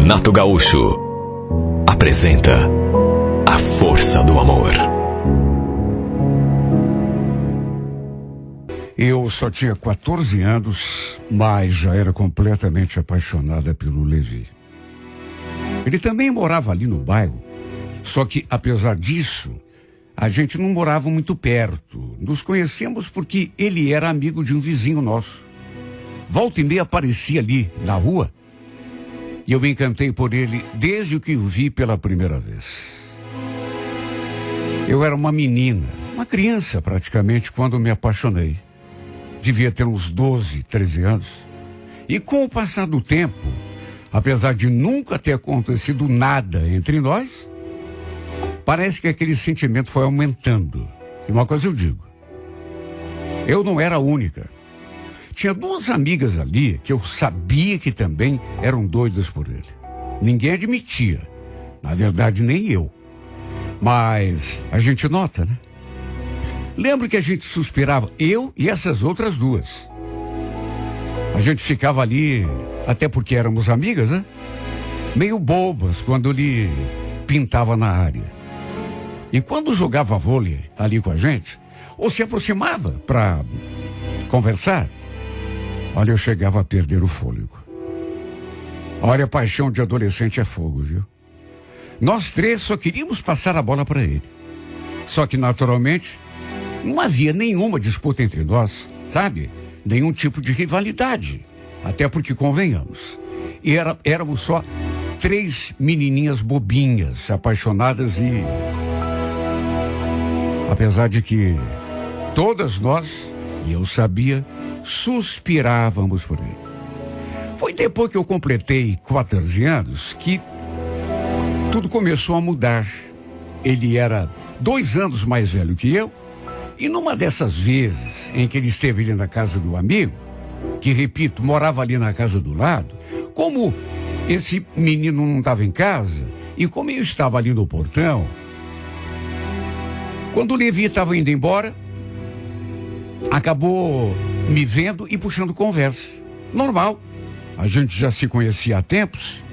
Renato Gaúcho apresenta A Força do Amor. Eu só tinha 14 anos, mas já era completamente apaixonada pelo Levi. Ele também morava ali no bairro, só que, apesar disso, a gente não morava muito perto. Nos conhecemos porque ele era amigo de um vizinho nosso. Volta e meia aparecia ali, na rua, e eu me encantei por ele desde que o vi pela primeira vez. Eu era uma menina, uma criança praticamente, quando me apaixonei. Devia ter uns 12, 13 anos. E com o passar do tempo, apesar de nunca ter acontecido nada entre nós, parece que aquele sentimento foi aumentando. E uma coisa eu digo, eu não era a única. Tinha duas amigas ali que eu sabia que também eram doidas por ele. Ninguém admitia. Na verdade, nem eu. Mas a gente nota, né? Lembro que a gente suspirava, eu e essas outras duas. A gente ficava ali, até porque éramos amigas, né? Meio bobas quando ele pintava na área. E quando jogava vôlei ali com a gente, ou se aproximava para conversar, olha, eu chegava a perder o fôlego. Olha, a paixão de adolescente é fogo, viu? Nós três só queríamos passar a bola para ele. Só que, naturalmente, não havia nenhuma disputa entre nós, sabe? Nenhum tipo de rivalidade. Até porque, convenhamos, éramos só três menininhas bobinhas, apaixonadas e... Apesar de que todas nós, e eu sabia, suspirávamos por ele. Foi depois que eu completei 14 anos que tudo começou a mudar. Ele era 2 anos mais velho que eu, e numa dessas vezes em que ele esteve ali na casa do amigo, que, repito, morava ali na casa do lado, como esse menino não estava em casa, e como eu estava ali no portão, quando o Levi estava indo embora, acabou me vendo e puxando conversa. Normal, a gente já se conhecia há tempos,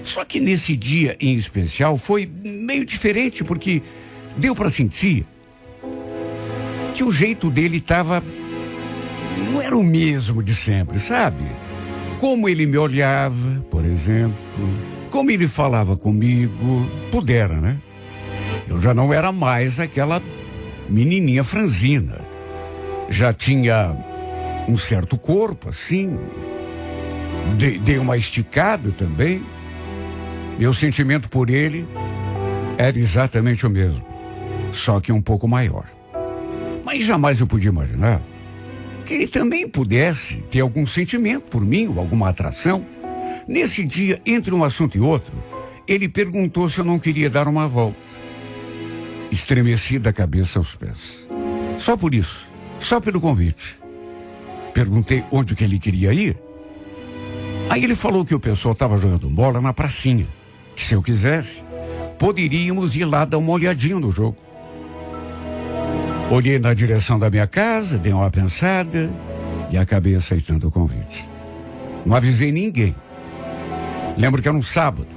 só que nesse dia em especial foi meio diferente, porque deu para sentir que o jeito dele não era o mesmo de sempre, sabe? Como ele me olhava, por exemplo, como ele falava comigo, pudera, né? Eu já não era mais aquela menininha franzina. Já tinha um certo corpo, assim. Dei uma esticada também. Meu sentimento por ele era exatamente o mesmo, só que um pouco maior. Mas jamais eu podia imaginar que ele também pudesse ter algum sentimento por mim, ou alguma atração. Nesse dia, entre um assunto e outro, ele perguntou se eu não queria dar uma volta. Estremeci da cabeça aos pés. Só por isso, só pelo convite. Perguntei onde que ele queria ir. Aí ele falou que o pessoal estava jogando bola na pracinha, que se eu quisesse, poderíamos ir lá dar uma olhadinha no jogo. Olhei na direção da minha casa, dei uma pensada e acabei aceitando o convite. Não avisei ninguém. Lembro que era um sábado.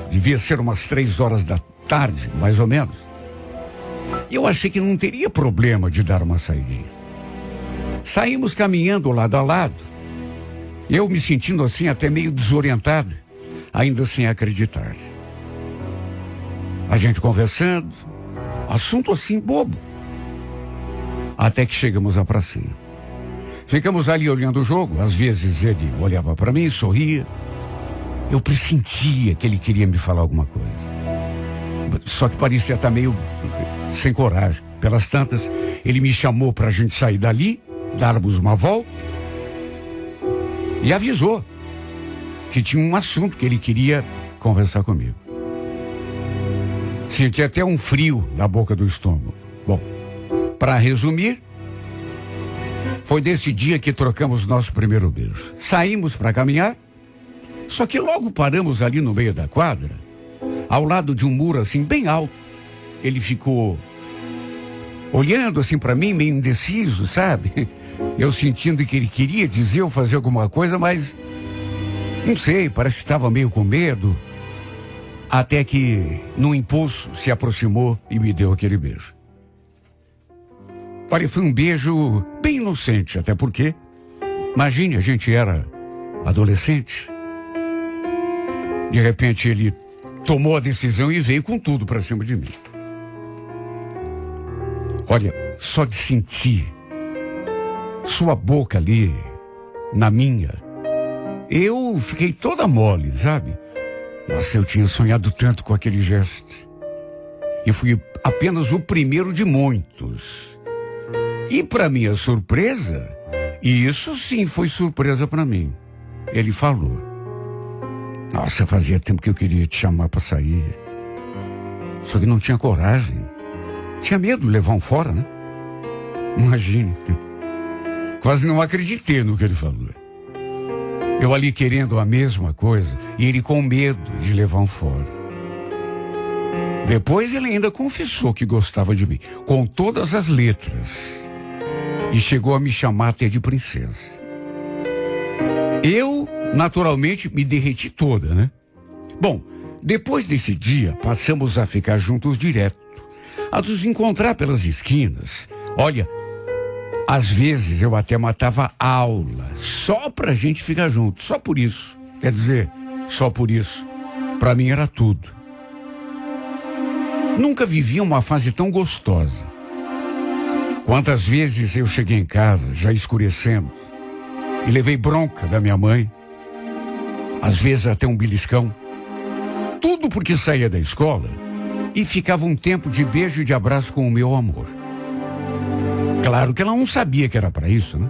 Devia ser umas 3 horas da tarde, mais ou menos. E eu achei que não teria problema de dar uma saidinha. Saímos caminhando lado a lado. Eu me sentindo assim até meio desorientado, ainda sem acreditar. A gente conversando, assunto assim bobo. Até que chegamos à pracinha. Ficamos ali olhando o jogo. Às vezes ele olhava para mim, sorria. Eu pressentia que ele queria me falar alguma coisa. Só que parecia estar meio sem coragem. Pelas tantas, ele me chamou para a gente sair dali, darmos uma volta, e avisou que tinha um assunto que ele queria conversar comigo. Senti até um frio na boca do estômago. Bom, para resumir, foi desse dia que trocamos nosso primeiro beijo. Saímos para caminhar, só que logo paramos ali no meio da quadra, ao lado de um muro assim bem alto. Ele ficou olhando assim para mim, meio indeciso, sabe? Eu sentindo que ele queria dizer ou fazer alguma coisa, mas Não sei, parece que estava meio com medo. Até que, num impulso, se aproximou e me deu aquele beijo. Olha, foi um beijo bem inocente, até porque, imagine, a gente era adolescente. De repente ele tomou a decisão e veio com tudo para cima de mim. Olha, só de sentir sua boca ali na minha, eu fiquei toda mole, sabe? Nossa, eu tinha sonhado tanto com aquele gesto. E fui apenas o primeiro de muitos. E para minha surpresa, e isso sim foi surpresa para mim, ele falou: nossa, fazia tempo que eu queria te chamar para sair. Só que não tinha coragem. Tinha medo de levar um fora, né? Imagine. Quase não acreditei no que ele falou. Eu ali querendo a mesma coisa e ele com medo de levar um fora. Depois ele ainda confessou que gostava de mim, com todas as letras. E chegou a me chamar até de princesa. Eu, naturalmente, me derreti toda, né? Bom, depois desse dia, passamos a ficar juntos direto. A nos encontrar pelas esquinas. Olha, às vezes eu até matava aula, só pra gente ficar junto, só por isso. Quer dizer, só por isso. Pra mim era tudo. Nunca vivi uma fase tão gostosa. Quantas vezes eu cheguei em casa, já escurecendo, e levei bronca da minha mãe, às vezes até um beliscão. Tudo porque saía da escola e ficava um tempo de beijo e de abraço com o meu amor. Claro que ela não sabia que era para isso, né?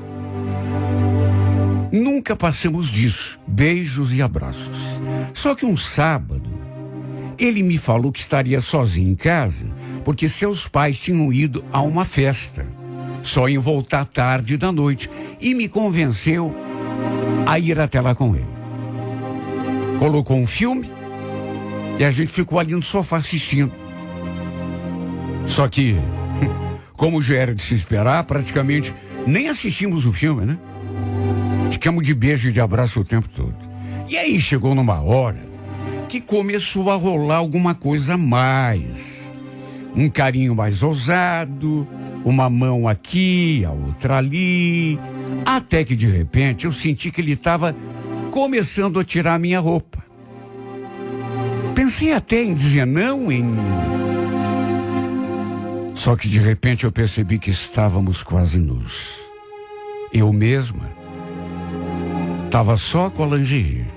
Nunca passamos disso, beijos e abraços. Só que um sábado, ele me falou que estaria sozinho em casa, porque seus pais tinham ido a uma festa. Só iam voltar tarde da noite. E me convenceu a ir até lá com ele. Colocou um filme e a gente ficou ali no sofá assistindo. Só que, como já era de se esperar, praticamente nem assistimos o filme, né? Ficamos de beijo e de abraço o tempo todo. E aí chegou numa hora que começou a rolar alguma coisa a mais. Um carinho mais ousado, uma mão aqui, a outra ali. Até que de repente eu senti que ele estava começando a tirar a minha roupa. Pensei até em dizer não, Só que de repente eu percebi que estávamos quase nus. Eu mesma estava só com a lingerie.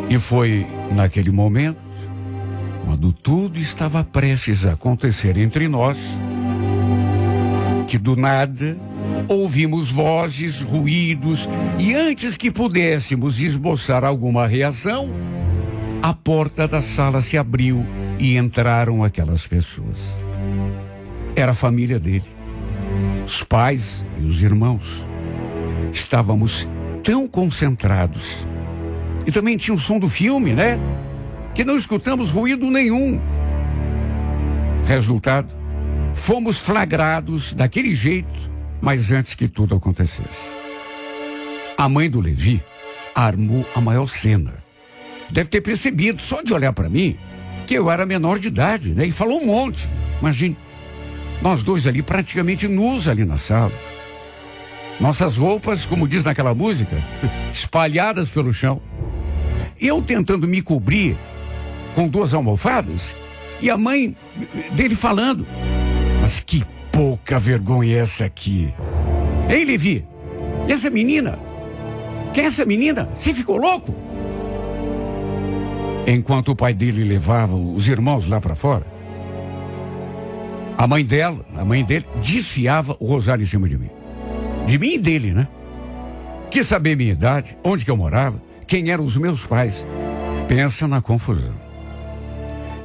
E foi naquele momento, quando tudo estava prestes a acontecer entre nós, que do nada ouvimos vozes, ruídos, e antes que pudéssemos esboçar alguma reação, a porta da sala se abriu e entraram aquelas pessoas. Era a família dele, os pais e os irmãos. Estávamos tão concentrados. E também tinha o som do filme, né? Que não escutamos ruído nenhum. Resultado, fomos flagrados daquele jeito, mas antes que tudo acontecesse. A mãe do Levi armou a maior cena. Deve ter percebido, só de olhar para mim, que eu era menor de idade, né? E falou um monte. Imagine, nós dois ali praticamente nus ali na sala. Nossas roupas, como diz naquela música, espalhadas pelo chão. Eu tentando me cobrir com 2 almofadas e a mãe dele falando: mas que pouca vergonha é essa aqui? Ei, Levi, e essa menina? Quem é essa menina? Você ficou louco? Enquanto o pai dele levava os irmãos lá para fora, a mãe dele, desfiava o rosário em cima de mim. De mim e dele, né? Quis saber minha idade, onde que eu morava, quem eram os meus pais. Pensa na confusão.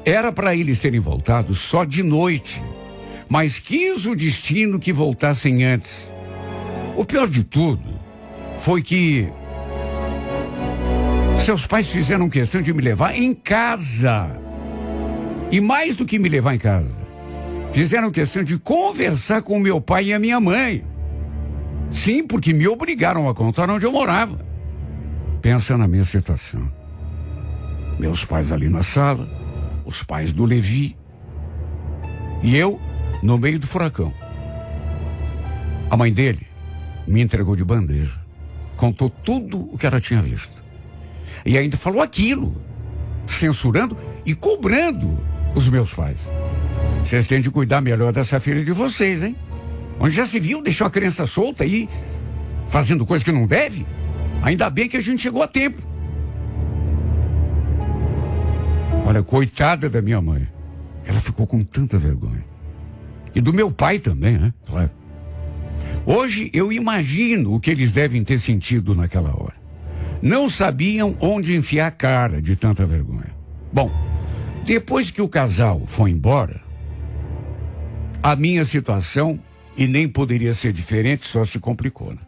Era para eles terem voltado só de noite, mas quis o destino que voltassem antes. O pior de tudo foi que seus pais fizeram questão de me levar em casa. E mais do que me levar em casa, fizeram questão de conversar com meu pai e a minha mãe. Sim, porque me obrigaram a contar onde eu morava. Pensa na minha situação. Meus pais ali na sala, os pais do Levi, e eu no meio do furacão. A mãe dele me entregou de bandeja, contou tudo o que ela tinha visto. E ainda falou aquilo, censurando e cobrando os meus pais. Vocês têm de cuidar melhor dessa filha de vocês, hein? Onde já se viu deixar a criança solta aí, fazendo coisa que não deve? Ainda bem que a gente chegou a tempo. Olha, coitada da minha mãe. Ela ficou com tanta vergonha. E do meu pai também, né? Claro. Hoje eu imagino o que eles devem ter sentido naquela hora. Não sabiam onde enfiar a cara de tanta vergonha. Bom, depois que o casal foi embora, a minha situação, e nem poderia ser diferente, só se complicou, né?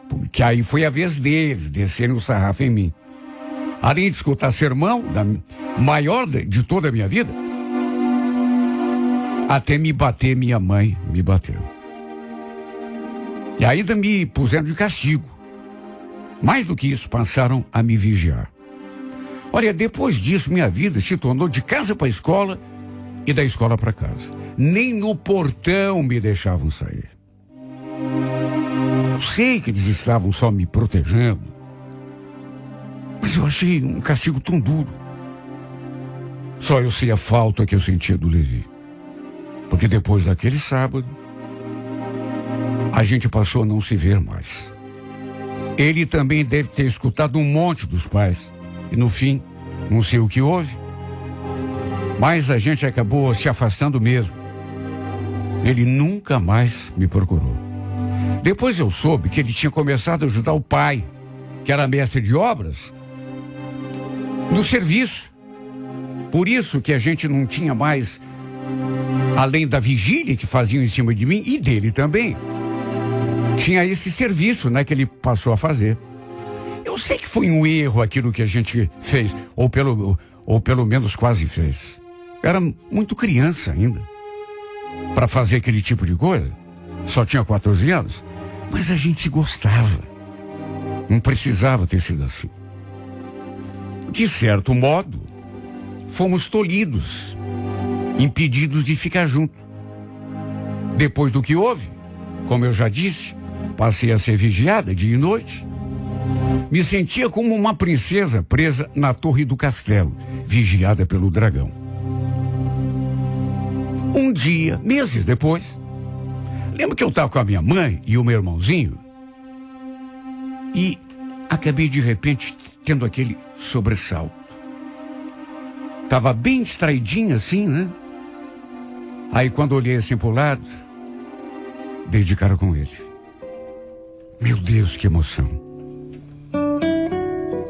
Porque aí foi a vez deles descerem o sarrafo em mim. Além de escutar sermão, maior de toda a minha vida, até me bater, minha mãe me bateu. E ainda me puseram de castigo. Mais do que isso, passaram a me vigiar. Olha, depois disso, minha vida se tornou de casa para a escola e da escola para casa. Nem no portão me deixavam sair. Eu sei que eles estavam só me protegendo, mas eu achei um castigo tão duro. Só eu sei a falta que eu sentia do Levi. Porque depois daquele sábado, a gente passou a não se ver mais. Ele também deve ter escutado um monte dos pais. E no fim, não sei o que houve, mas a gente acabou se afastando mesmo. Ele nunca mais me procurou. Depois eu soube que ele tinha começado a ajudar o pai, que era mestre de obras, no serviço. Por isso que a gente não tinha mais, além da vigília que faziam em cima de mim e dele também, tinha esse serviço, né, que ele passou a fazer. Eu sei que foi um erro aquilo que a gente fez, ou pelo menos quase fez. Era muito criança ainda para fazer aquele tipo de coisa. Só tinha 14 anos, mas a gente se gostava. Não precisava ter sido assim. De certo modo, fomos tolhidos, impedidos de ficar juntos. Depois do que houve, como eu já disse, passei a ser vigiada dia e noite. Me sentia como uma princesa presa na torre do castelo, vigiada pelo dragão. Um dia, meses depois, lembro que eu estava com a minha mãe e o meu irmãozinho e acabei de repente tendo aquele sobressalto. Tava bem distraidinha assim, né? Aí quando olhei assim pro lado, dei de cara com ele. Meu Deus, que emoção.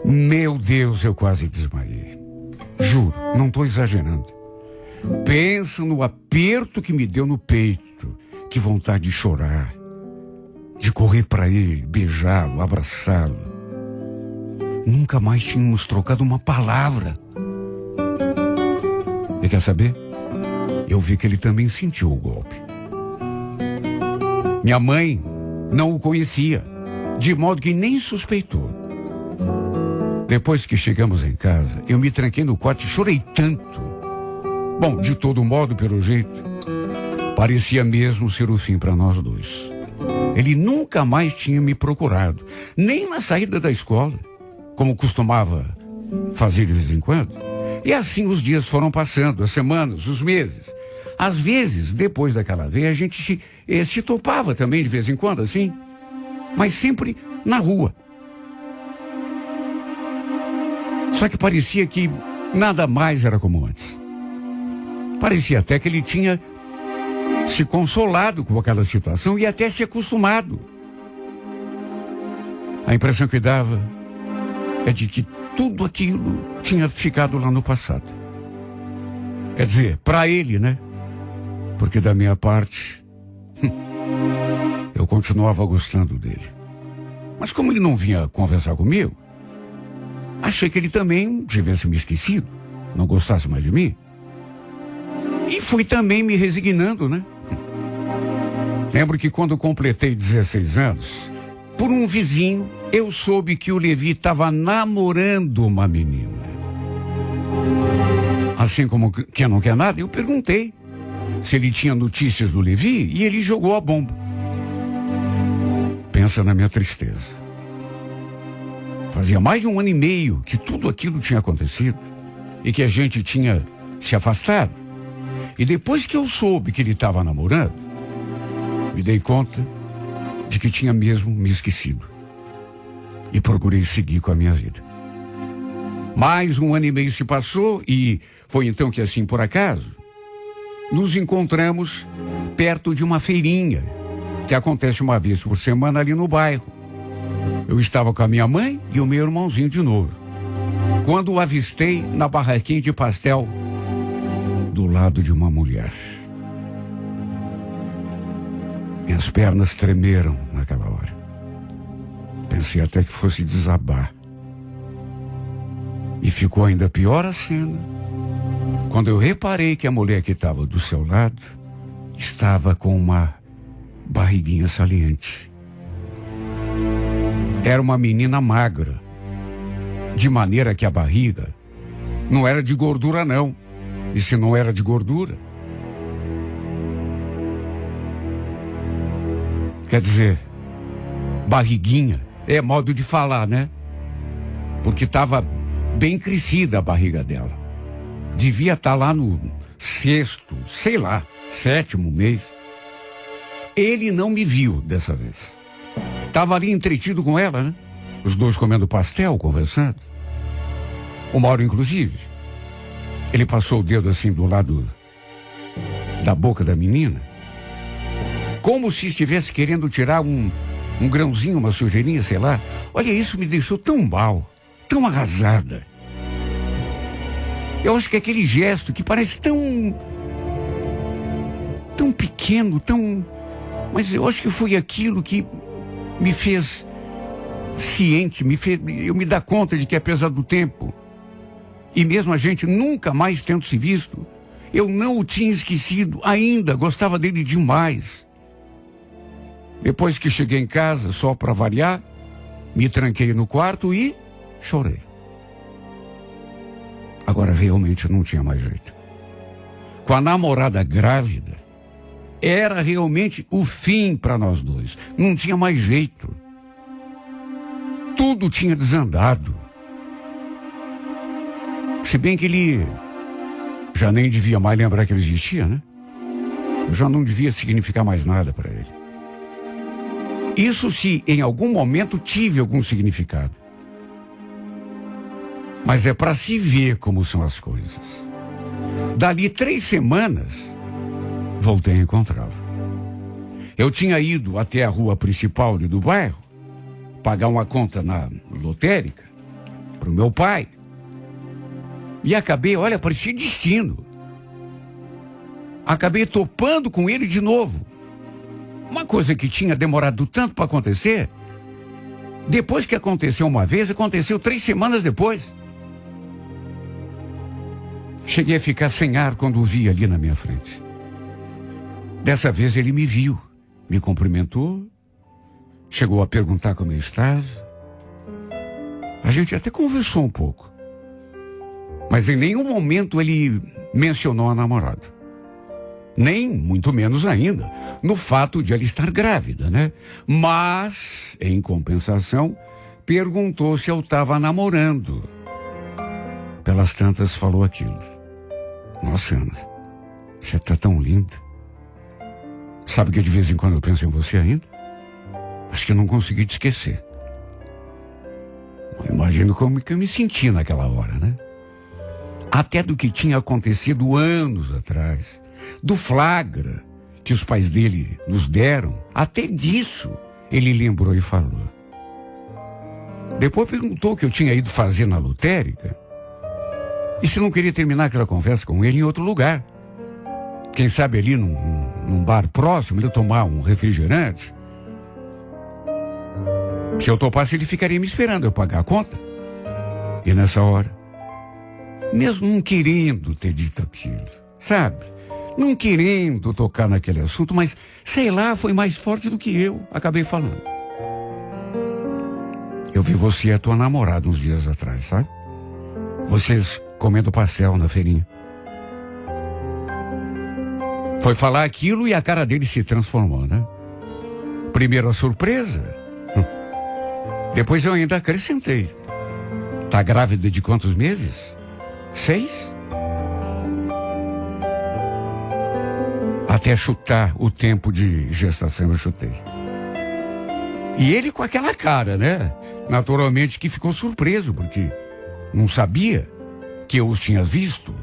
Meu Deus, eu quase desmaiei. Juro, não estou exagerando. Pensa no aperto que me deu no peito. Que vontade de chorar. De correr para ele, beijá-lo, abraçá-lo. Nunca mais tínhamos trocado uma palavra. E quer saber? Eu vi que ele também sentiu o golpe. Minha mãe não o conhecia, de modo que nem suspeitou. Depois que chegamos em casa, eu me tranquei no quarto e chorei tanto. Bom, de todo modo, pelo jeito, parecia mesmo ser o fim para nós dois. Ele nunca mais tinha me procurado, nem na saída da escola, como costumava fazer de vez em quando. E assim os dias foram passando, as semanas, os meses. Às vezes, depois daquela vez, a gente se topava também de vez em quando, assim, mas sempre na rua. Só que parecia que nada mais era como antes. Parecia até que ele tinha se consolado com aquela situação e até se acostumado. A impressão que dava é de que tudo aquilo tinha ficado lá no passado. Quer dizer, para ele, né? Porque da minha parte, eu continuava gostando dele. Mas como ele não vinha conversar comigo, achei que ele também tivesse me esquecido, não gostasse mais de mim. E fui também me resignando, né? Lembro que quando completei 16 anos, por um vizinho, eu soube que o Levi estava namorando uma menina. Assim como quem não quer nada, eu perguntei se ele tinha notícias do Levi e ele jogou a bomba. Pensa na minha tristeza. Fazia mais de 1 ano e meio que tudo aquilo tinha acontecido e que a gente tinha se afastado. E depois que eu soube que ele estava namorando, me dei conta de que tinha mesmo me esquecido. E procurei seguir com a minha vida. Mais 1 ano e meio se passou e foi então que, assim por acaso, nos encontramos perto de uma feirinha que acontece uma vez por semana ali no bairro. Eu estava com a minha mãe e o meu irmãozinho de novo, quando o avistei na barraquinha de pastel do lado de uma mulher. Minhas pernas tremeram naquela hora. Pensei até que fosse desabar. E ficou ainda pior a cena quando eu reparei que a mulher que estava do seu lado estava com uma barriguinha saliente. Era uma menina magra, de maneira que a barriga não era de gordura não. E se não era de gordura, quer dizer, barriguinha é modo de falar, né? Porque estava bem crescida a barriga dela. Devia estar lá no 6º, sei lá, 7º mês. Ele não me viu dessa vez. Estava ali entretido com ela, né? Os dois comendo pastel, conversando. Uma hora, inclusive, ele passou o dedo assim do lado da boca da menina, como se estivesse querendo tirar um grãozinho, uma sujeirinha, sei lá. Olha, isso me deixou tão mal, tão arrasada. Eu acho que aquele gesto que parece tão pequeno, mas eu acho que foi aquilo que me fez ciente, eu me dar conta de que apesar do tempo, e mesmo a gente nunca mais tendo se visto, eu não o tinha esquecido ainda, gostava dele demais. Depois que cheguei em casa, só para variar, me tranquei no quarto e chorei. Agora realmente não tinha mais jeito. Com a namorada grávida, era realmente o fim para nós dois. Não tinha mais jeito. Tudo tinha desandado. Se bem que ele já nem devia mais lembrar que ele existia, né? Já não devia significar mais nada para ele. Isso se em algum momento tive algum significado. Mas é para se ver como são as coisas. Dali 3 semanas, voltei a encontrá-lo. Eu tinha ido até a rua principal do bairro, pagar uma conta na lotérica, para o meu pai. E acabei, olha, parecia destino. Acabei topando com ele de novo. Uma coisa que tinha demorado tanto para acontecer, depois que aconteceu uma vez, aconteceu 3 semanas depois. Cheguei a ficar sem ar quando o vi ali na minha frente. Dessa vez ele me viu, me cumprimentou, chegou a perguntar como eu estava. A gente até conversou um pouco, mas em nenhum momento ele mencionou a namorada. Nem, muito menos ainda, no fato de ela estar grávida, né? Mas, em compensação, perguntou se eu estava namorando. Pelas tantas falou aquilo. Nossa, Ana, você tá tão linda. Sabe que de vez em quando eu penso em você ainda? Acho que eu não consegui te esquecer. Eu imagino como que eu me senti naquela hora, né? Até do que tinha acontecido anos atrás. Do flagra que os pais dele nos deram. Até disso ele lembrou e falou. Depois perguntou o que eu tinha ido fazer na lotérica. E se não queria terminar aquela conversa com ele em outro lugar. Quem sabe ali num bar próximo, ele tomar um refrigerante. Se eu topasse, ele ficaria me esperando eu pagar a conta. E nessa hora, mesmo não querendo ter dito aquilo, sabe? Não querendo tocar naquele assunto, mas, sei lá, foi mais forte do que eu acabei falando. Eu vi você e a tua namorada uns dias atrás, sabe? Vocês comendo pastel na feirinha. Foi falar aquilo e a cara dele se transformou, né? Primeiro a surpresa. Depois eu ainda acrescentei. Tá grávida de quantos meses? 6? Até chutar o tempo de gestação eu chutei. E ele com aquela cara, né? Naturalmente que ficou surpreso, porque não sabia que eu os tinha visto.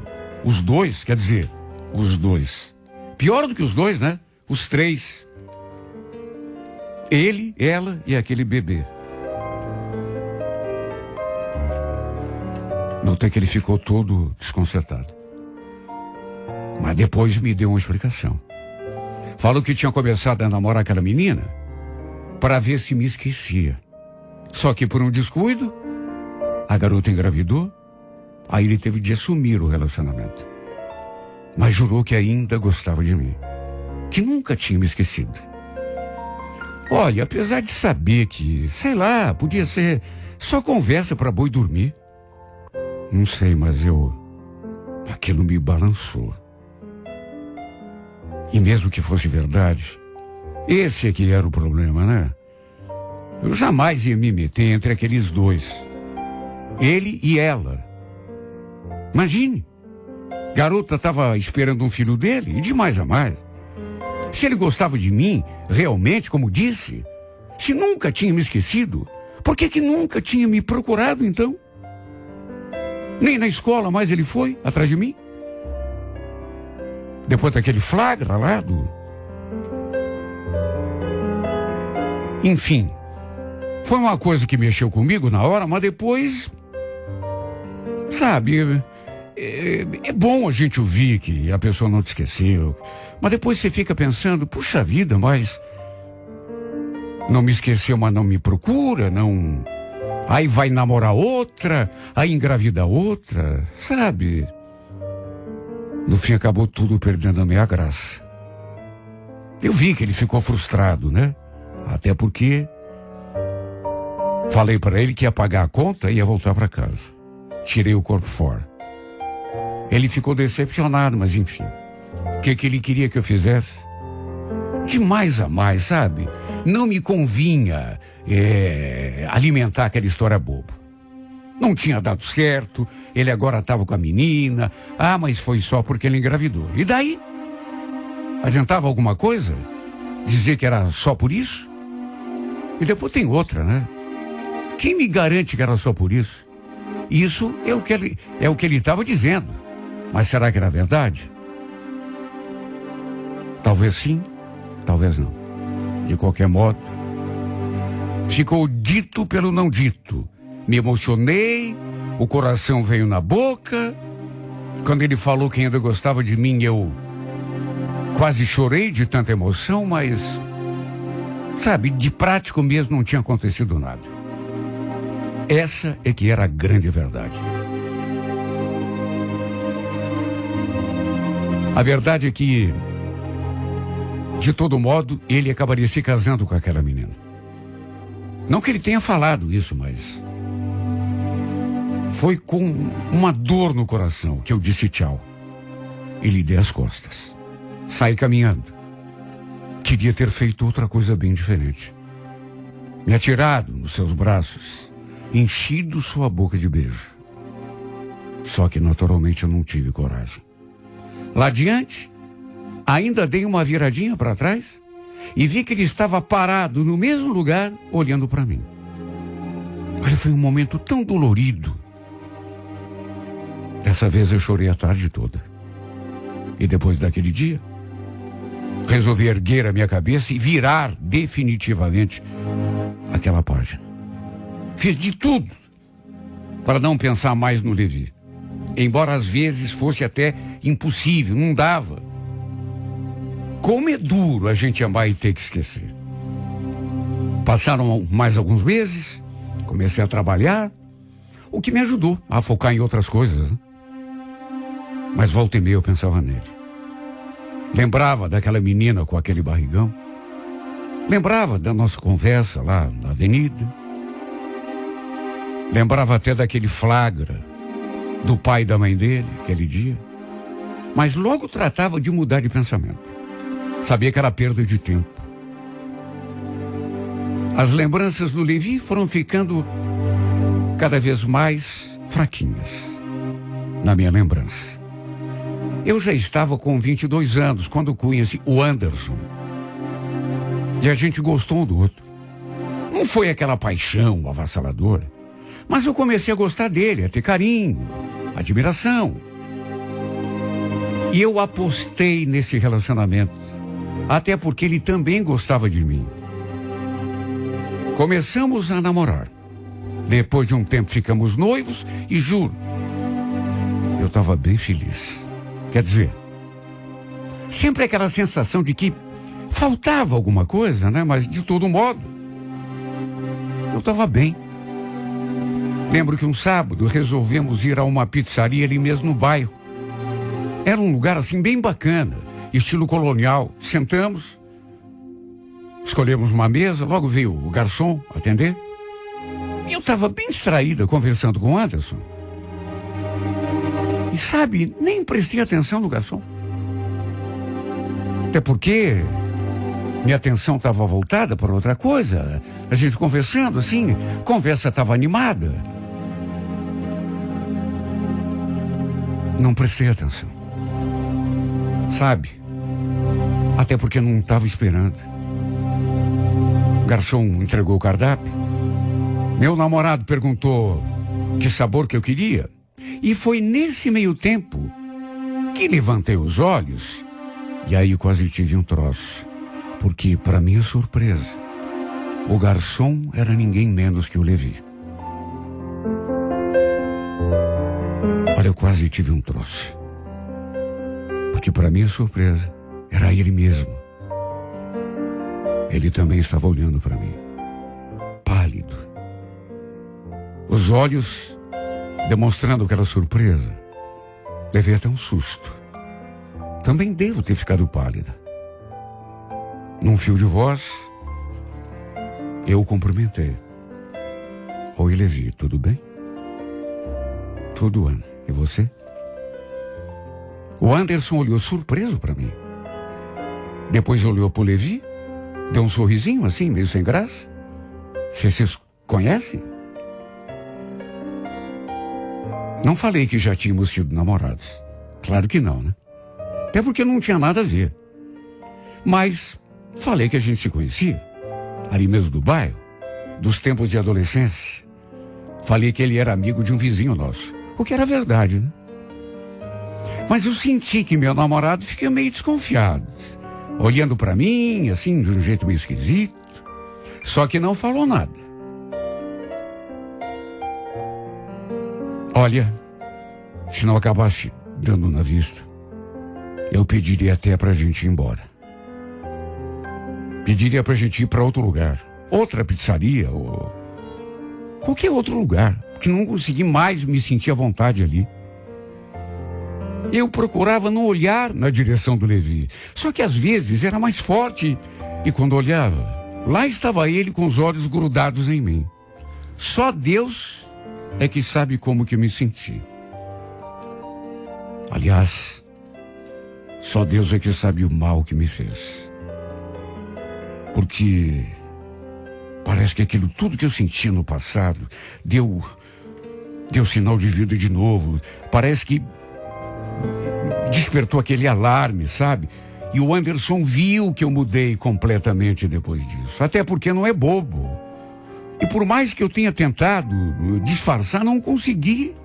Os dois, quer dizer, os dois. Pior do que os dois, né? Os 3. Ele, ela e aquele bebê. Notei que ele ficou todo desconcertado. Mas depois me deu uma explicação. Falou que tinha começado a namorar aquela menina para ver se me esquecia. Só que por um descuido, a garota engravidou, aí ele teve de assumir o relacionamento. Mas jurou que ainda gostava de mim, que nunca tinha me esquecido. Olha, apesar de saber que, sei lá, podia ser só conversa para boi dormir. Não sei, mas aquilo me balançou. E mesmo que fosse verdade, esse é que era o problema, né? Eu jamais ia me meter entre aqueles dois. Ele e ela. Imagine. Garota estava esperando um filho dele e de mais a mais. Se ele gostava de mim, realmente, como disse, se nunca tinha me esquecido, por que nunca tinha me procurado então? Nem na escola mais ele foi atrás de mim? Depois daquele flagra lá do... Enfim, foi uma coisa que mexeu comigo na hora, mas depois... Sabe, é bom a gente ouvir que a pessoa não te esqueceu, mas depois você fica pensando, puxa vida, mas... Não me esqueceu, mas não me procura, não... Aí vai namorar outra, aí engravida outra, sabe? No fim acabou tudo perdendo a minha graça. Eu vi que ele ficou frustrado, né? Até porque falei para ele que ia pagar a conta e ia voltar para casa. Tirei o corpo fora. Ele ficou decepcionado, mas enfim. O que ele queria que eu fizesse? De mais a mais, sabe? Não me convinha alimentar aquela história boba. Não tinha dado certo, ele agora estava com a menina. Ah, mas foi só porque ele engravidou. E daí? Adiantava alguma coisa? Dizer que era só por isso? E depois tem outra, né? Quem me garante que era só por isso? Isso é o que ele estava dizendo. Mas será que era verdade? Talvez sim, talvez não. De qualquer modo, ficou dito pelo não dito. Me emocionei, o coração veio na boca. Quando ele falou que ainda gostava de mim, eu quase chorei de tanta emoção, mas, sabe, de prático mesmo não tinha acontecido nada. Essa é que era a grande verdade. A verdade é que, de todo modo, ele acabaria se casando com aquela menina. Não que ele tenha falado isso, mas... Foi com uma dor no coração que eu disse tchau. E lhe dei as costas. Saí caminhando. Queria ter feito outra coisa bem diferente. Me atirado nos seus braços, enchido sua boca de beijo. Só que naturalmente eu não tive coragem. Lá adiante, ainda dei uma viradinha para trás e vi que ele estava parado no mesmo lugar, olhando para mim. Olha, foi um momento tão dolorido. Dessa vez eu chorei a tarde toda. E depois daquele dia, resolvi erguer a minha cabeça e virar definitivamente aquela página. Fiz de tudo para não pensar mais no Levi. Embora às vezes fosse até impossível, não dava. Como é duro a gente amar e ter que esquecer. Passaram mais alguns meses, comecei a trabalhar, o que me ajudou a focar em outras coisas, né? Mas volta e meia eu pensava nele. Lembrava daquela menina com aquele barrigão. Lembrava da nossa conversa lá na avenida. Lembrava até daquele flagra do pai e da mãe dele, aquele dia. Mas logo tratava de mudar de pensamento. Sabia que era perda de tempo. As lembranças do Levi foram ficando cada vez mais fraquinhas na minha lembrança. Eu já estava com 22 anos quando conheci o Anderson. E a gente gostou um do outro. Não foi aquela paixão avassaladora, mas eu comecei a gostar dele, a ter carinho, admiração. E eu apostei nesse relacionamento, até porque ele também gostava de mim. Começamos a namorar. Depois de um tempo ficamos noivos e juro, eu estava bem feliz. Quer dizer, sempre aquela sensação de que faltava alguma coisa, né? Mas de todo modo, eu estava bem. Lembro que um sábado resolvemos ir a uma pizzaria ali mesmo no bairro. Era um lugar assim bem bacana, estilo colonial. Sentamos, escolhemos uma mesa, logo veio o garçom atender. Eu estava bem distraída conversando com o Anderson. E sabe, nem prestei atenção no garçom. Até porque minha atenção estava voltada para outra coisa. A gente conversando assim, a conversa estava animada. Não prestei atenção. Sabe? Até porque não estava esperando. O garçom entregou o cardápio. Meu namorado perguntou que sabor que eu queria. E foi nesse meio tempo que levantei os olhos e aí quase tive um troço. Porque, para minha surpresa, o garçom era ninguém menos que o Levi. Olha, eu quase tive um troço. Porque, para minha surpresa, era ele mesmo. Ele também estava olhando para mim, pálido. Os olhos demonstrando aquela surpresa. Levei até um susto. Também devo ter ficado pálida. Num fio de voz, eu o cumprimentei. Oi, Levi, tudo bem? Tudo, Ana. E você? O Anderson olhou surpreso para mim. Depois olhou pro Levi, deu um sorrisinho assim, meio sem graça. Vocês conhecem? Não falei que já tínhamos sido namorados. Claro que não, né? Até porque não tinha nada a ver. Mas falei que a gente se conhecia, ali mesmo do bairro, dos tempos de adolescência. Falei que ele era amigo de um vizinho nosso, o que era verdade, né? Mas eu senti que meu namorado fica meio desconfiado, olhando para mim, assim, de um jeito meio esquisito. Só que não falou nada. Olha, se não acabasse dando na vista, eu pediria até pra gente ir embora. Pediria pra gente ir pra outro lugar, outra pizzaria ou qualquer outro lugar, porque não consegui mais me sentir à vontade ali. Eu procurava não olhar na direção do Levi, só que às vezes era mais forte e quando olhava, lá estava ele com os olhos grudados em mim. Só Deus é que sabe como que me senti. Aliás, só Deus é que sabe o mal que me fez. Porque parece que aquilo tudo que eu senti no passado deu sinal de vida de novo. Parece que despertou aquele alarme, sabe? E o Anderson viu que eu mudei completamente depois disso. Até porque não é bobo. E por mais que eu tenha tentado disfarçar, não consegui.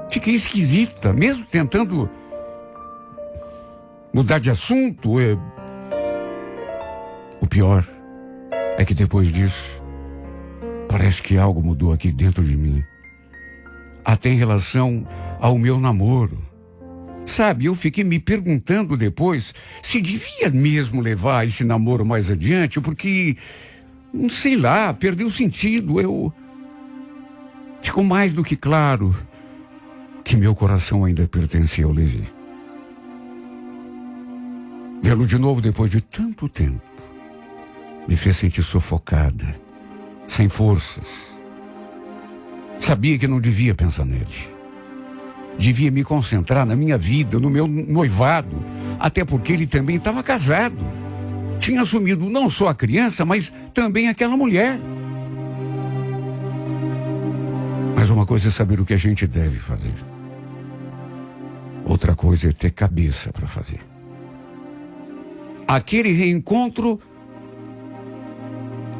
Fiquei esquisita, mesmo tentando mudar de assunto. O pior é que depois disso, parece que algo mudou aqui dentro de mim. Até em relação ao meu namoro. Sabe, eu fiquei me perguntando depois se devia mesmo levar esse namoro mais adiante, porque, não sei lá, perdeu o sentido. Ficou mais do que claro que meu coração ainda pertencia ao Levi. Vê-lo de novo depois de tanto tempo me fez sentir sufocada, sem forças. Sabia que não devia pensar nele. Devia me concentrar na minha vida, no meu noivado, até porque ele também estava casado. Tinha assumido não só a criança, mas também aquela mulher. Mas uma coisa é saber o que a gente deve fazer. Outra coisa é ter cabeça para fazer. Aquele reencontro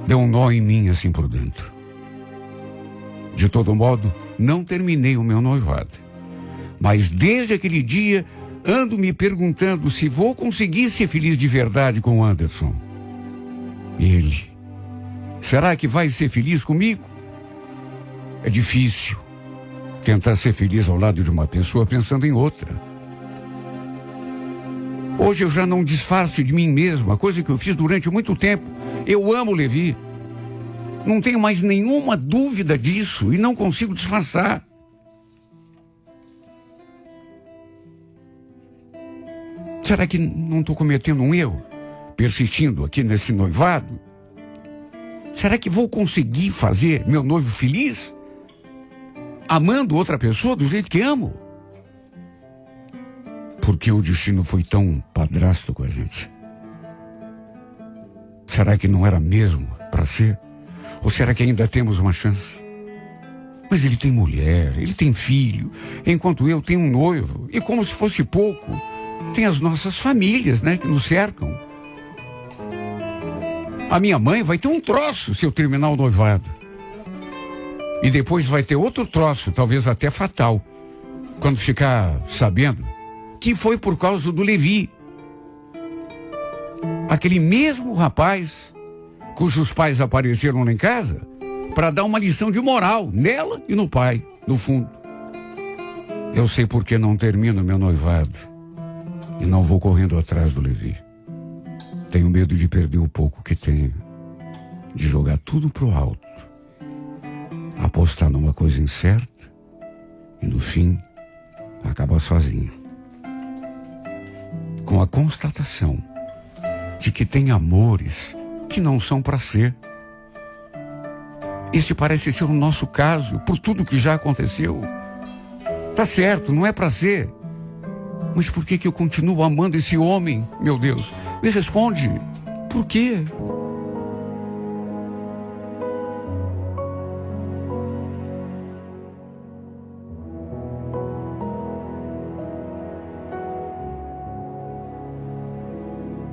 deu um nó em mim assim por dentro. De todo modo, não terminei o meu noivado. Mas desde aquele dia, ando me perguntando se vou conseguir ser feliz de verdade com o Anderson. E ele? Será que vai ser feliz comigo? É difícil tentar ser feliz ao lado de uma pessoa pensando em outra. Hoje eu já não disfarço de mim mesmo, a coisa que eu fiz durante muito tempo. Eu amo o Levi. Não tenho mais nenhuma dúvida disso e não consigo disfarçar. Será que não estou cometendo um erro? Persistindo aqui nesse noivado? Será que vou conseguir fazer meu noivo feliz? Amando outra pessoa do jeito que amo? Por que o destino foi tão padrasto com a gente? Será que não era mesmo para ser? Ou será que ainda temos uma chance? Mas ele tem mulher, ele tem filho, enquanto eu tenho um noivo. E como se fosse pouco, tem as nossas famílias, né, que nos cercam. A minha mãe vai ter um troço se eu terminar o noivado. E depois vai ter outro troço, talvez até fatal, quando ficar sabendo que foi por causa do Levi. Aquele mesmo rapaz cujos pais apareceram lá em casa para dar uma lição de moral nela e no pai, no fundo. Eu sei por que não termino meu noivado e não vou correndo atrás do Levi. Tenho medo de perder o pouco que tenho, de jogar tudo pro alto, apostar numa coisa incerta e no fim acabar sozinho. Com a constatação de que tem amores que não são para ser. Esse parece ser o nosso caso, por tudo que já aconteceu. Tá certo, não é para ser. Mas por que eu continuo amando esse homem, meu Deus? Me responde, por quê?